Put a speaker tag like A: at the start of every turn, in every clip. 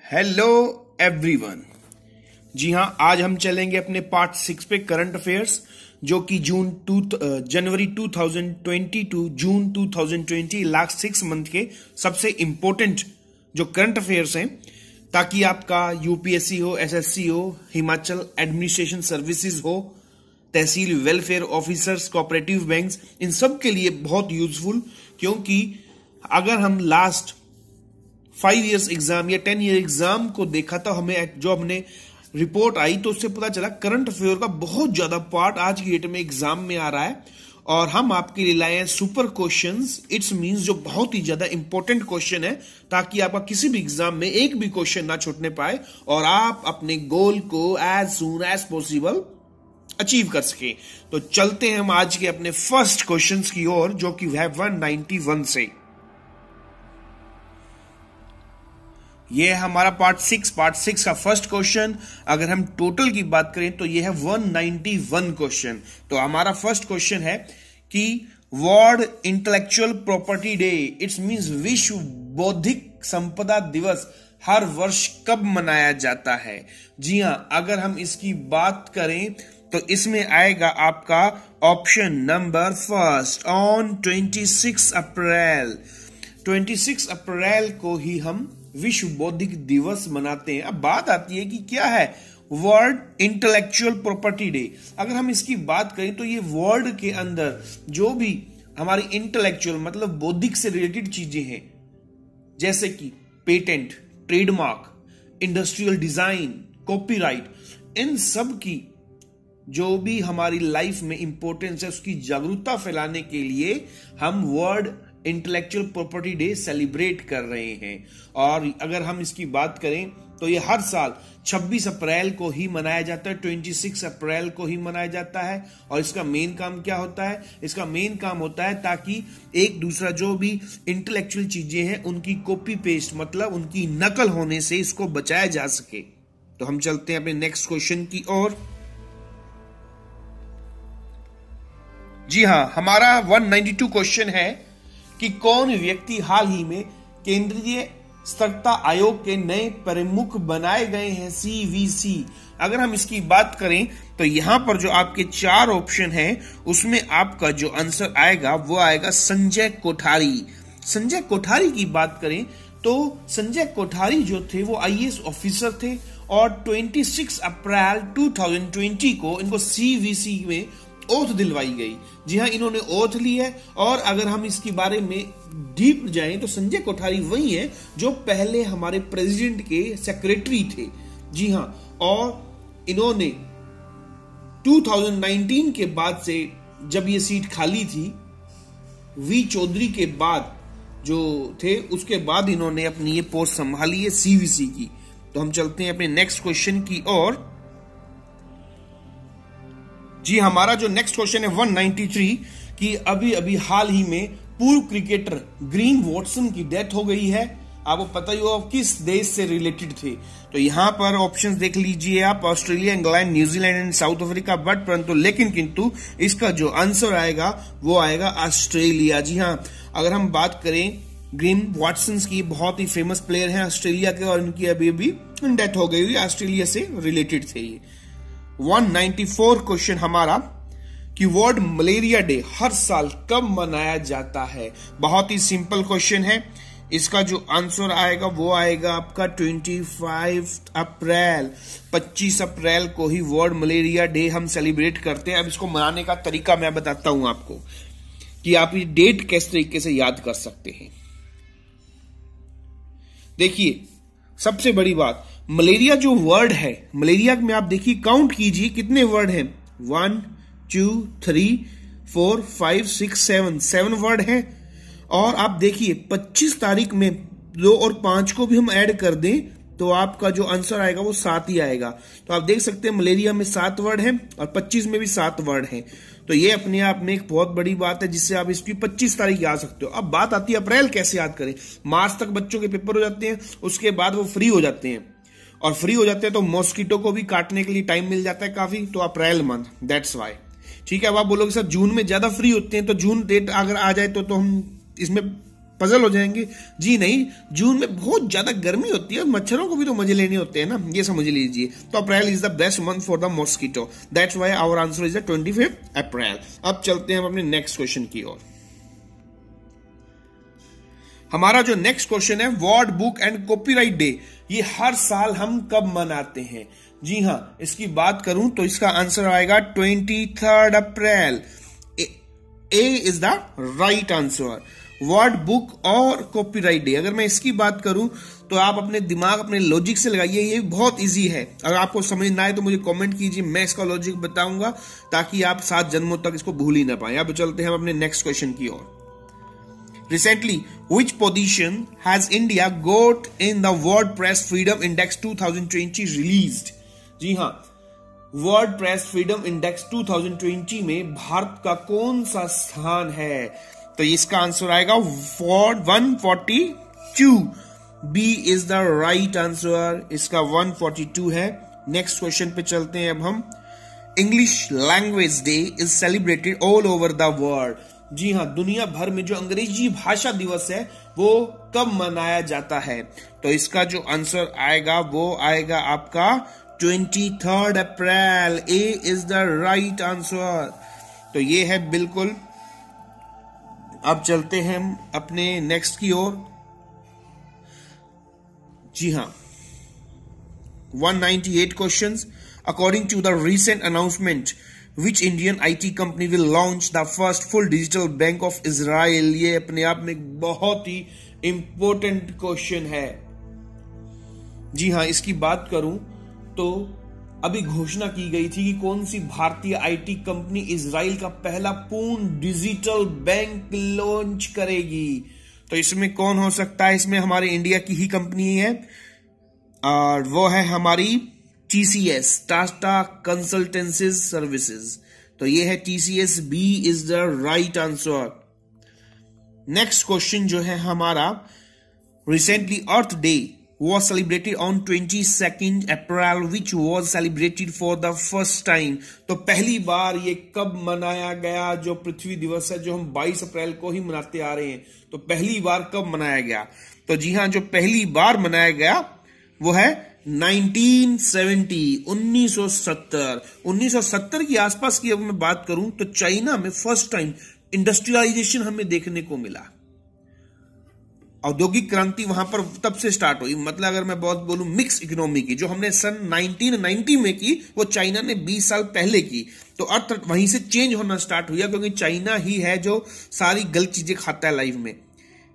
A: Hello everyone. जी हाँ, आज हम चलेंगे अपने पार्ट 6 पे करंट अफेयर्स, जो कि जनवरी 2020 टू जून 2020 लास्ट 6 मंथ के सबसे इंपॉर्टेंट जो करंट अफेयर्स हैं, ताकि आपका यूपीएससी हो, एसएससी हो, हिमाचल एडमिनिस्ट्रेशन सर्विसेज हो, तहसील वेलफेयर ऑफिसर्स, कोऑपरेटिव बैंक्स, इन सब के लिए बहुत यूजफुल। क्योंकि अगर हम लास्ट 5 इयर्स एग्जाम या 10 ईयर एग्जाम को देखा तो हमने रिपोर्ट आई तो उससे पता चला करंट अफेयर का बहुत ज्यादा पार्ट आज की डेट में एग्जाम में आ रहा है, और हम आपके लिए लाए हैं सुपर क्वेश्चंस। इट्स मींस जो बहुत ही ज्यादा इंपॉर्टेंट क्वेश्चन है, ताकि आपका किसी भी एग्जाम में एक भी क्वेश्चन ना छूटने पाए और आप अपने गोल को as soon as possible achieve कर सके। तो चलते हैं हम आज के अपने फर्स्ट क्वेश्चन की ओर, जो कि है 191 से। ये है हमारा पार्ट 6 का फर्स्ट क्वेश्चन। अगर हम टोटल की बात करें तो ये है 191 क्वेश्चन। तो हमारा फर्स्ट क्वेश्चन है कि world intellectual property day, it's means विश्व बौद्धिक संपदा दिवस हर वर्ष कब मनाया जाता है? जी हां, अगर हम इसकी बात करें तो इसमें आएगा आपका ऑप्शन नंबर फर्स्ट, ऑन 26 अप्रैल। 26 अप्रैल को ही हम विश्व बौद्धिक दिवस मनाते हैं। अब बात आती है कि क्या है वर्ल्ड इंटेलेक्चुअल प्रॉपर्टी डे। अगर हम इसकी बात करें तो ये वर्ल्ड के अंदर जो भी हमारी इंटेलेक्चुअल मतलब बौद्धिक से रिलेटेड चीजें हैं, जैसे कि patent, trademark, industrial design, copyright, इन सब की जो भी हमारी लाइफ में इंपॉर्टेंस है, उसकी जागरूकता फैलाने के लिए हम world intellectual property day celebrate कर रहे हैं। और अगर हम इसकी बात करें तो ये हर साल 26 अप्रैल को ही मनाया जाता है, 26 अप्रैल को ही मनाया जाता है। और इसका मेन काम क्या होता है? इसका मेन काम होता है ताकि एक दूसरा जो भी इंटेलेक्चुअल चीजें हैं उनकी कॉपी पेस्ट मतलब उनकी नकल होने से इसको बचाया जा सके। तो हम चलते हैं अपने नेक्स्ट क्वेश्चन की ओर। जी हां, हमारा 192 क्वेश्चन है कि कौन व्यक्ति हाल ही में केंद्रीय सतर्कता आयोग के नए प्रमुख बनाए गए हैं, सीवीसी। अगर हम इसकी बात करें तो यहां पर जो आपके 4 ऑप्शन हैं उसमें आपका जो आंसर आएगा वो आएगा संजय कोठारी। संजय कोठारी की बात करें तो संजय कोठारी जो थे वो आईएएस ऑफिसर थे, और 26 अप्रैल 2020 को इनको सीवीसी में ओथ दिलवाई गई। जी हां, इन्होंने ओथ ली है। और अगर हम इसके बारे में डीप जाएं तो संजय कोठारी वही है जो पहले हमारे प्रेसिडेंट के सेक्रेटरी थे। जी हां, और इन्होंने 2019 के बाद से जब ये सीट खाली थी, वी चौधरी के बाद जो थे, उसके बाद इन्होंने अपनी ये पोस्ट संभाली है सीवीसी की। तो हम चलते हैं अपने नेक्स्ट क्वेश्चन की ओर। जी, हमारा जो नेक्स्ट क्वेश्चन है 193 कि अभी अभी हाल ही में पूर्व क्रिकेटर ग्रीन वॉटसन की डेथ हो गई है। आपको पता ही हो किस देश से रिलेटेड थे। तो यहां पर ऑप्शंस देख लीजिए आप, Australia, England, New Zealand and south Africa, but परंतु लेकिन किंतु इसका जो आंसर आएगा वो आएगा ऑस्ट्रेलिया। जी हां, अगर हम बात करें ग्रीन वॉटसन की, बहुत ही फेमस प्लेयर हैं ऑस्ट्रेलिया के, और इनकी अभी अभी डेथ हो गई हुई, ऑस्ट्रेलिया से रिलेटेड थे ये। 194 क्वेश्चन हमारा कि वर्ल्ड मलेरिया डे हर साल कब मनाया जाता है? बहुत ही सिंपल क्वेश्चन है। इसका जो आंसर आएगा वो आएगा आपका 25 अप्रैल। 25 अप्रैल को ही वर्ल्ड मलेरिया डे हम सेलिब्रेट करते हैं। अब इसको मनाने का तरीका मैं बताता हूं आपको कि आप ये डेट किस तरीके से याद कर सकते हैं। देखिए, सबसे बड़ी बात, मलेरिया जो वर्ड है, मलेरिया में आप देखिए, काउंट कीजिए कितने वर्ड हैं। 1 2 3 4 5 6 7 वर्ड हैं। और आप देखिए 25 तारीख में 2 और 5 को भी हम ऐड कर दें तो आपका जो आंसर आएगा वो 7 ही आएगा। तो आप देख सकते हैं मलेरिया में 7 वर्ड हैं और 25 में भी 7 वर्ड हैं। तो ये अपने आप में एक बहुत बड़ी बात है जिससे आप इसकी 25 तारीख याद सकते हो। अब बात आती है अप्रैल कैसे याद करें। मार्च तक बच्चों के पेपर हो जाते हैं, उसके बाद वो फ्री हो जाते हैं, और फ्री हो जाते हैं तो मॉस्किटो को भी काटने के लिए टाइम मिल जाता है काफी। तो अप्रैल मंथ, दैट्स वाई। ठीक है, अब आप बोलोगे सर जून में ज्यादा फ्री होते हैं, तो जून डेट अगर आ जाए तो हम इसमें पजल हो जाएंगे। जी नहीं, जून में बहुत ज्यादा गर्मी होती है, मच्छरों को भी तो मजे लेने होते हैं ना, ये समझ लीजिए। तो April is the best month for the mosquito, that's why our answer is the 25 April. अब चलते हैं हम अपने नेक्स्ट क्वेश्चन की ओर। हमारा जो नेक्स्ट क्वेश्चन है, word book and copyright day, ये हर साल हम कब मनाते हैं? जी हां, इसकी बात करूं तो इसका आंसर आएगा 23 April. A is the right answer. World book और कॉपीराइट डे, अगर मैं इसकी बात करूं तो आप अपने दिमाग, अपने लॉजिक से लगाइए, ये बहुत इजी है। अगर आपको समझ ना आए तो मुझे कमेंट कीजिए, मैं इसका लॉजिक बताऊंगा ताकि आप 7 जन्मों तक इसको भूल ही ना पाए। अब चलते हैं हम अपने नेक्स्ट क्वेश्चन की ओर। Recently, which position has India got in the WordPress Freedom Index 2020 released? जी हाँ, WordPress Freedom Index 2020 में भारत का कौन सा स्थान है? तो इसका आंसर आएगा 142। B is the right answer, इसका 142 है। नेक्स्ट क्वेश्चन पे चलते हैं अब हम। English language day is celebrated all over the world. जी हां, दुनिया भर में जो अंग्रेजी भाषा दिवस है वो कब मनाया जाता है? तो इसका जो आंसर आएगा वो आएगा आपका 23 April. A is the right answer. तो ये है बिल्कुल। अब चलते हैं हम अपने नेक्स्ट की ओर। जी हां, 198 questions. According to the recent announcement, Which Indian IT company will launch the first full digital bank of Israel? ये अपने आप में एक बहुत ही इंपॉर्टेंट क्वेश्चन है। जी हाँ, इसकी बात करूं तो अभी घोषणा की गई थी कि कौन सी भारतीय आईटी कंपनी इजराइल का पहला पूर्ण डिजिटल बैंक लॉन्च करेगी। तो इसमें कौन हो सकता है? इसमें हमारे इंडिया की ही कंपनी है और वो है हमारी TCS, टाटा कंसल्टेंसी सर्विसेज। तो ये है TCS। B is the right answer. Next question जो है हमारा, recently Earth Day was celebrated on 22 April, which was celebrated for the first time। तो पहली बार ये कब मनाया गया? जो पृथ्वी दिवस है, जो हम 22 अप्रैल को ही मनाते आ रहे हैं, तो पहली बार कब मनाया गया? तो जी हां, जो पहली बार मनाया गया वो है 1970। 1970 की आसपास की अगर मैं बात करूं तो चाइना में फर्स्ट टाइम इंडस्ट्रियलाइजेशन हमें देखने को मिला। औद्योगिक क्रांति वहां पर तब से स्टार्ट हुई। मतलब अगर मैं बहुत बोलूं मिक्स इकोनॉमी की, जो हमने सन 1990 में की, वो चाइना ने 20 साल पहले की। तो अर्थ वहीं से चेंज होना स्टार्ट हुआ, क्योंकि चाइना ही है जो सारी गलत चीजें खाता है लाइफ में।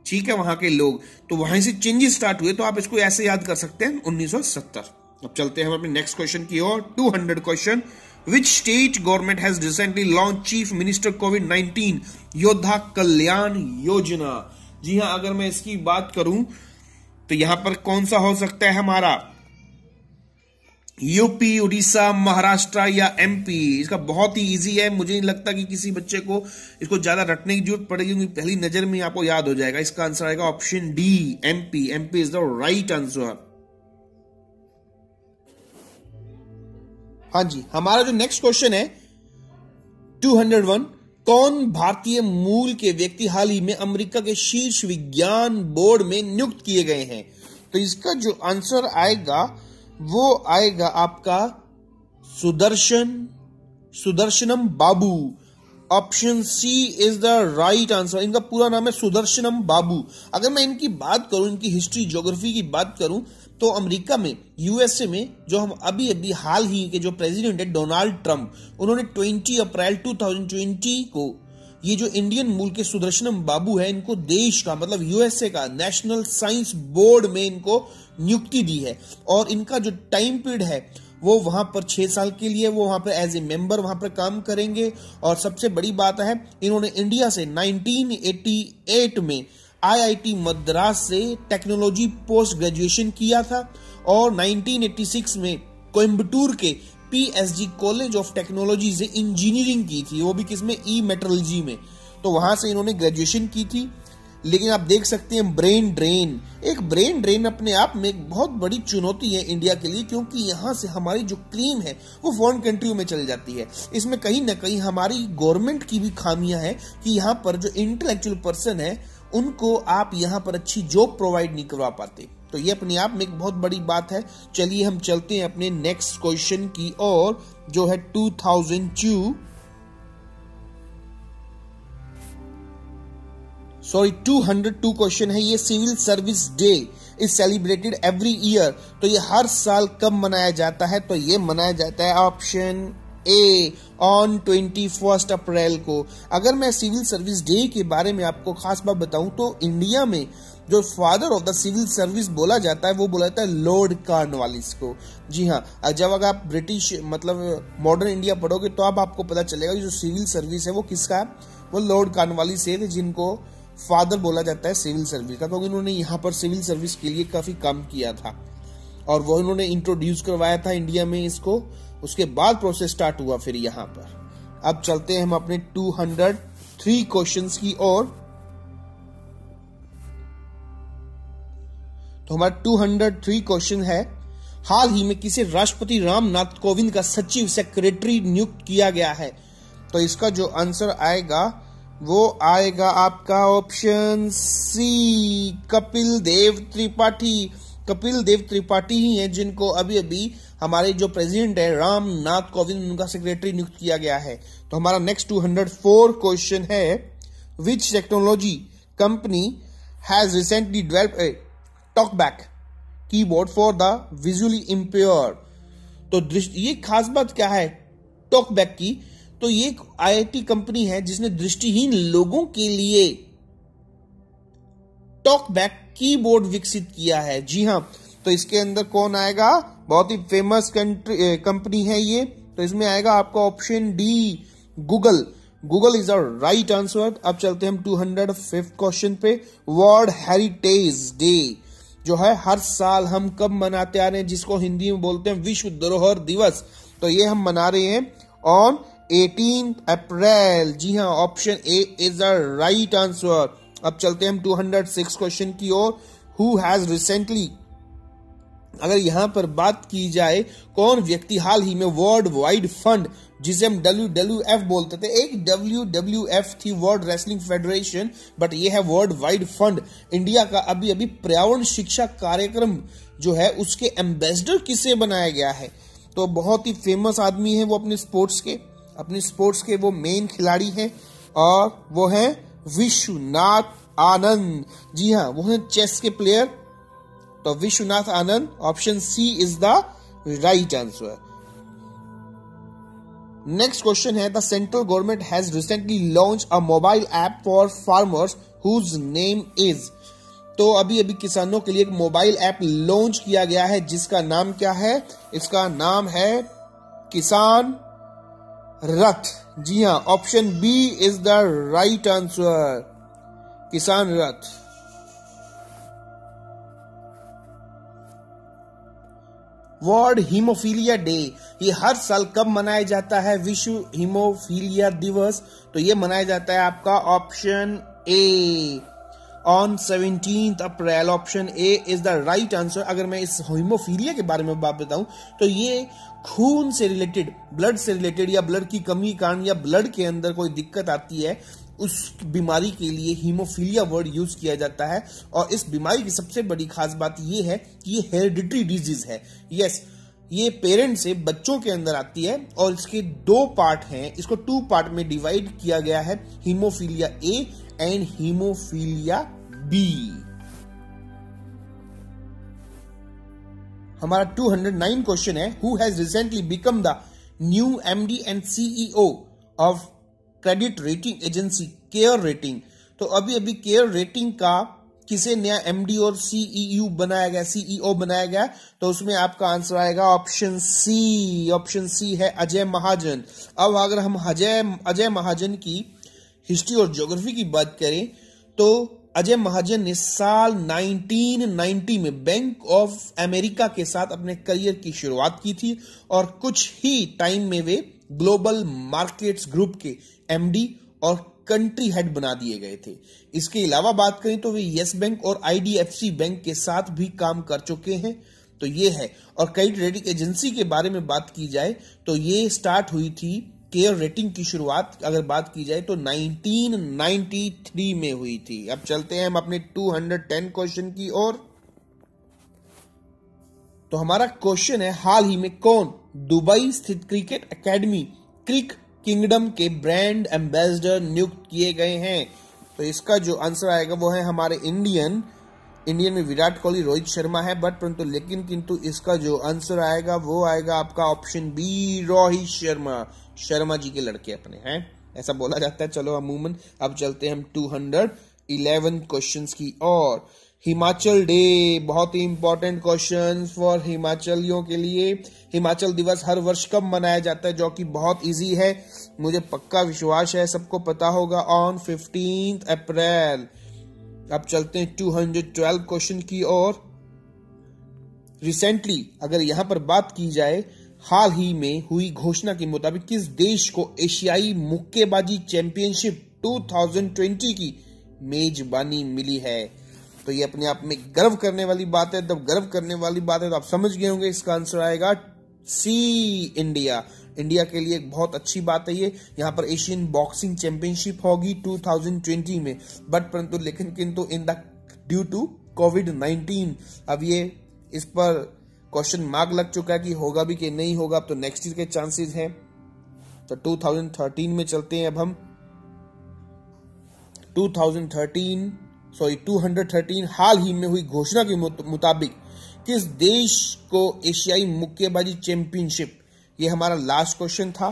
A: ठीक है, वहां के लोग, तो वहीं से चेंजेस स्टार्ट हुए। तो आप इसको ऐसे याद कर सकते हैं, 1970। अब चलते हैं हम अपने नेक्स्ट क्वेश्चन की ओर। 200 question. Which state government has recently launch chief minister कोविड-19 योद्धा कल्याण योजना? जी हां, अगर मैं इसकी बात करूं तो यहां पर कौन सा हो सकता है हमारा? यूपी, उड़ीसा, महाराष्ट्र या एमपी? इसका बहुत ही इजी है, मुझे नहीं लगता कि किसी बच्चे को इसको ज्यादा रटने की जरूरत पड़ेगी, क्योंकि पहली नजर में आपको याद हो जाएगा। इसका आंसर आएगा option D, MP. MP is the right answer. हाँ जी, हमारा जो नेक्स्ट क्वेश्चन है 201, कौन भारतीय मूल के व्यक्ति हाल ही में अमेरिका के शीर्ष विज्ञान बोर्ड में नियुक्त किए गए हैं? तो इसका जो आंसर आएगा वो आएगा आपका Sudarshanam Babu. Option C is the right answer. इनका पूरा नाम है सुदर्शनम बाबू। अगर मैं इनकी बात करूं, इनकी हिस्ट्री, ज्योग्राफी की बात करूं, तो अमेरिका में, यूएसए में, जो हम अभी हाल ही के जो प्रेसिडेंट है डोनाल्ड ट्रंप, उन्होंने 20 अप्रैल 2020 को ये जो इंडियन मूल के सुदर्शनम बाबू है, इनको देश का, मतलब यूएसए का नेशनल साइंस बोर्ड में इनको नियुक्ति दी है। और इनका जो टाइम पीरियड है वो वहां पर 6 साल के लिए वो वहां पर एज ए मेंबर वहां पर काम करेंगे। और सबसे बड़ी बात है, इन्होंने इंडिया से 1988 में आईआईटी मद्रास से टेक्नोलॉजी पोस्ट ग्रेजुएशन किया था और 1986 में कोयम्बटूर के पीएसजी कॉलेज ऑफ टेक्नोलॉजी से इंजीनियरिंग की थी, वो भी किसमें? ई मेट्रोलॉजी में। तो वहां से इन्होंने ग्रेजुएशन की थी। लेकिन आप देख सकते हैं ब्रेन ड्रेन अपने आप में एक बहुत बड़ी चुनौती है इंडिया के लिए, क्योंकि यहां से हमारी जो क्रीम है वो फॉरेन कंट्रियों में चली जाती है। इसमें कहीं ना कहीं हमारी गवर्नमेंट की भी खामियां हैं कि यहाँ पर जो इंटेलेक्चुअल पर्सन है उनको आप यहां पर अच्छी जॉब प्रोवाइड नहीं करवा पाते। तो ये अपने आप में एक बहुत बड़ी बात है। चलिए हम चलते हैं अपने नेक्स्ट क्वेश्चन की ओर, जो है 202 क्वेश्चन है। ये Civil Service Day is celebrated every year. तो ये हर साल कब मनाया जाता है? तो ये मनाया जाता है ऑप्शन ए ऑन 21 अप्रैल को। अगर मैं सिविल सर्विस डे के बारे में आपको खास बात बताऊं तो इंडिया में जो father of the civil service बोला जाता है वो बोला जाता है लॉर्ड कॉर्नवालिस को। जी हाँ, जब अगर आप ब्रिटिश मतलब मॉडर्न इंडिया पढ़ोगे तो अब आपको पता चलेगा कि जो सिविल सर्विस है वो किसका है, वो लॉर्ड कॉर्नवालिस है, जिनको फादर बोला जाता है सिविल सर्विस का, क्योंकि उन्होंने यहाँ पर सिविल सर्विस के लिए काफी काम किया था और वो उन्होंने इंट्रोड्यूस करवाया था इंडिया में इसको। उसके बाद प्रोसेस स्टार्ट हुआ फिर यहाँ पर। अब चलते हैं हम अपने 203 क्वेश्चंस की ओर। तो हमारा 203 क्वेश्चन है, हाल ही में किसे राष्ट्रपति रामनाथ कोविंद का सचिव सेक्रेटरी नियुक्त किया गया है? तो इसका जो आंसर आएगा वो आएगा आपका ऑप्शन सी, कपिल देव त्रिपाठी। कपिल देव त्रिपाठी ही हैं जिनको अभी अभी हमारे जो प्रेसिडेंट है रामनाथ कोविंद उनका सेक्रेटरी नियुक्त किया गया है। तो हमारा नेक्स्ट 204 क्वेश्चन है, विच technology company has recently developed A talkback keyboard for the visually impaired? तो ये खास बात क्या है टॉकबैक की? तो ये एक आईआईटी कंपनी है जिसने दृष्टिहीन लोगों के लिए टॉकबैक कीबोर्ड विकसित किया है। जी हाँ, तो इसके अंदर कौन आएगा? बहुत ही फेमस कंपनी है ये। तो इसमें आएगा आपका option D, Google. Google is a right answer. अब चलते हैं हम 205 क्वेश्चन पे। वर्ल्ड हेरिटेज डे जो है हर साल हम कब मनाते आ रहे हैं, जिसको हिंदी में बोलते हैं विश्व धरोहर दिवस। तो ये हम मना रहे हैं ऑन 18 अप्रैल। जी हाँ, option A is the right answer. अब चलते हैं हम 206 क्वेश्चन की ओर। हु हैज रिसेंटली, अगर यहां पर बात की जाए कौन व्यक्ति हाल ही में वर्ल्ड वाइड फंड, जिसे हम WWF बोलते थे, एक WWF थी वर्ल्ड रेसलिंग फेडरेशन, बट ये है वर्ल्ड वाइड फंड। इंडिया का अभी अभी पर्यावरण शिक्षा कार्यक्रम जो है उसके एम्बेसडर किसे बनाया गया है? तो बहुत ही फेमस आदमी है वो अपने स्पोर्ट्स के वो मेन खिलाड़ी हैं और वो हैं विश्वनाथ आनंद। जी हाँ, वो हैं चेस के प्लेयर। तो Vishwanath Anand, option C is the right answer. Next question है, the central government has recently launch a mobile app for farmers whose name is. तो अभी अभी किसानों के लिए एक मोबाइल ऐप लॉन्च किया गया है जिसका नाम क्या है? इसका नाम है किसान रथ। जी हाँ, option B is the right answer, Kisan Rath. World haemophilia day ये हर साल कब मनाया जाता है? विश्व हीमोफीलिया दिवस। तो ये मनाया जाता है आपका option A on 17 April. Option A is the right answer. अगर मैं इस हीमोफीलिया के बारे में बात बताऊं तो ये खून से रिलेटेड, ब्लड से रिलेटेड या ब्लड की कमी के कारण या ब्लड के अंदर कोई दिक्कत आती है उस बीमारी के लिए हीमोफीलिया वर्ड यूज किया जाता है। और इस बीमारी की सबसे बड़ी खास बात यह है कि ये हेरिडिटरी डिजीज है। यस, ये पेरेंट से बच्चों के अंदर आती है और इसके 2 पार्ट हैं। इसको 2 पार्ट में डिवाइड किया गया है, haemophilia A and haemophilia B. हमारा 209 क्वेश्चन है, who has recently become the new MD and CEO of credit rating agency CARE rating. तो अभी अभी केयर रेटिंग का किसे नया MD और CEO बनाया गया? तो उसमें आपका आंसर आएगा ऑप्शन सी। ऑप्शन सी है अजय महाजन। अब अगर हम अजय महाजन की हिस्ट्री और ज्योग्राफी की बात करें तो अजय महाजन ने साल 1990 में बैंक ऑफ अमेरिका के साथ अपने करियर की शुरुआत की थी और कुछ ही टाइम में वे ग्लोबल मार्केट्स ग्रुप के MD और कंट्री हेड बना दिए गए थे। इसके अलावा बात करें तो वे यस बैंक और IDFC बैंक के साथ भी काम कर चुके हैं। तो ये है। और क्रेडिट रेटिंग एजेंसी के बारे में बात की जाए तो ये स्टार्ट हुई थी केयर रेटिंग की शुरुआत अगर बात की जाए तो 1993 में हुई थी। अब चलते हैं हम अपने 210 क्वेश्चन की ओर। तो हमारा क्वेश्चन है, हाल ही में कौन दुबई स्थित क्रिकेट एकेडमी क्रिक किंगडम के ब्रांड एम्बेसडर नियुक्त किए गए हैं? तो इसका जो आंसर आएगा वो है हमारे इंडियन में विराट कोहली, रोहित शर्मा है, बट परंतु लेकिन किंतु इसका जो आंसर आएगा वो आएगा आपका ऑप्शन बी, रोहित शर्मा जी के लड़के अपने हैं, ऐसा बोला जाता है। चलो अमूमन अब चलते हैं हम 211 क्वेश्चंस की और। हिमाचल डे, बहुत ही इंपॉर्टेंट क्वेश्चन फॉर हिमाचलियों के लिए। हिमाचल दिवस हर वर्ष कब मनाया जाता है, जो कि बहुत इजी है, मुझे पक्का विश्वास है सबको पता होगा, ऑन 15 अप्रैल। अब चलते हैं 212 क्वेश्चन की ओर। रिसेंटली अगर यहां पर बात की जाए, हाल ही में हुई घोषणा के मुताबिक किस देश को एशियाई मुक्केबाजी चैंपियनशिप 2020 की मेजबानी मिली है? तो ये अपने आप में गर्व करने वाली बात है। जब गर्व करने वाली बात है तो आप समझ गए होंगे इसका आंसर आएगा सी, इंडिया। इंडिया के लिए एक बहुत अच्छी बात है ये। यहाँ पर एशियन बॉक्सिंग चैंपियनशिप होगी 2020 में, बट परंतु लेकिन किंतु ड्यू टू कोविड-19 अब ये इस पर क्वेश्चन मार्क लग चुका है कि होगा भी कि नहीं होगा। अब तो नेक्स्ट ईयर के चांसेस हैं। तो 2013 में चलते हैं अब हम। 213 हाल ही में हुई घोषणा के मुताबिक किस देश को एशियाई मुक्केबाजी चैंपियनशिप, ये हमारा लास्ट क्वेश्चन था।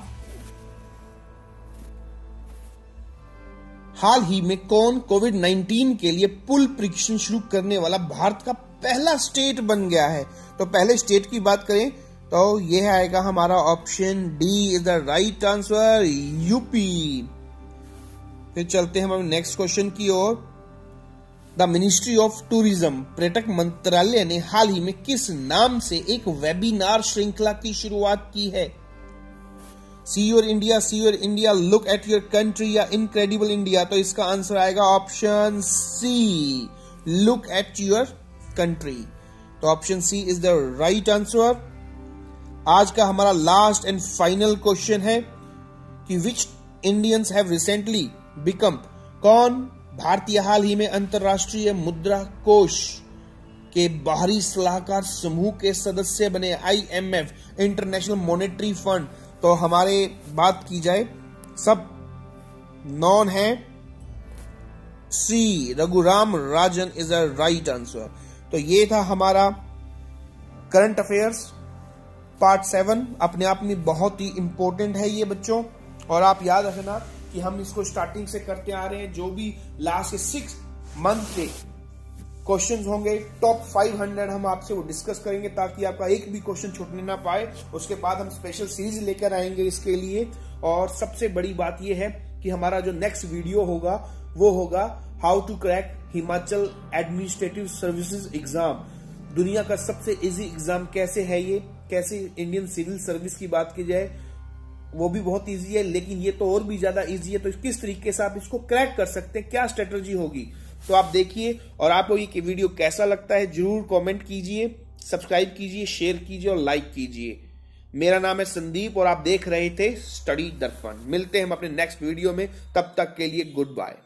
A: हाल ही में कौन कोविड-19 के लिए पूल परीक्षण शुरू करने वाला भारत का पहला स्टेट बन गया है? तो पहले स्टेट की बात करें तो यह आएगा हमारा option D is the right answer, UP. फिर चलते हैं हम नेक्स्ट क्वेश्चन की ओर। द मिनिस्ट्री ऑफ टूरिज्म, पर्यटक मंत्रालय ने हाल ही में किस नाम से एक वेबिनार श्रृंखला की शुरुआत की है? See your India, look at your country या इनक्रेडिबल इंडिया? तो इसका आंसर आएगा option C, look at your country. तो option C is the right answer. आज का हमारा लास्ट एंड फाइनल क्वेश्चन है कि which Indians have recently become, कौन भारतीय हाल ही में अंतरराष्ट्रीय मुद्रा कोष के बाहरी सलाहकार समूह के सदस्य बने? IMF, international monetary fund. तो हमारे बात की जाए सब नॉन है, सी, Raghuram Rajan is a right answer. तो ये था हमारा करंट अफेयर्स पार्ट 7। अपने आप में बहुत ही इंपॉर्टेंट है ये बच्चों, और आप याद रखना कि हम इसको स्टार्टिंग से करते आ रहे हैं। जो भी लास्ट 6 मंथ के क्वेश्चंस होंगे, टॉप 500 हम आपसे वो डिस्कस करेंगे ताकि आपका एक भी क्वेश्चन छूटने ना पाए। उसके बाद हम स्पेशल सीरीज लेकर आएंगे इसके लिए। और सबसे बड़ी बात ये है कि हमारा जो नेक्स्ट वीडियो होगा वो होगा how to crack Himachal administrative services exam. दुनिया का सबसे इजी एग्जाम कैसे है ये, कैसे इंडियन सिविल सर्विस की बात की जाए वो भी बहुत इजी है, लेकिन ये तो और भी ज्यादा इजी है। तो किस तरीके से आप इसको क्रैक कर सकते हैं, क्या स्ट्रेटजी होगी, तो आप देखिए। और आपको ये वीडियो कैसा लगता है जरूर कमेंट कीजिए, सब्सक्राइब कीजिए, शेयर कीजिए और लाइक कीजिए। मेरा नाम है संदीप और आप देख रहे थे स्टडी दर्पण। मिलते हैं हम अपने नेक्स्ट वीडियो में, तब तक के लिए गुड बाय।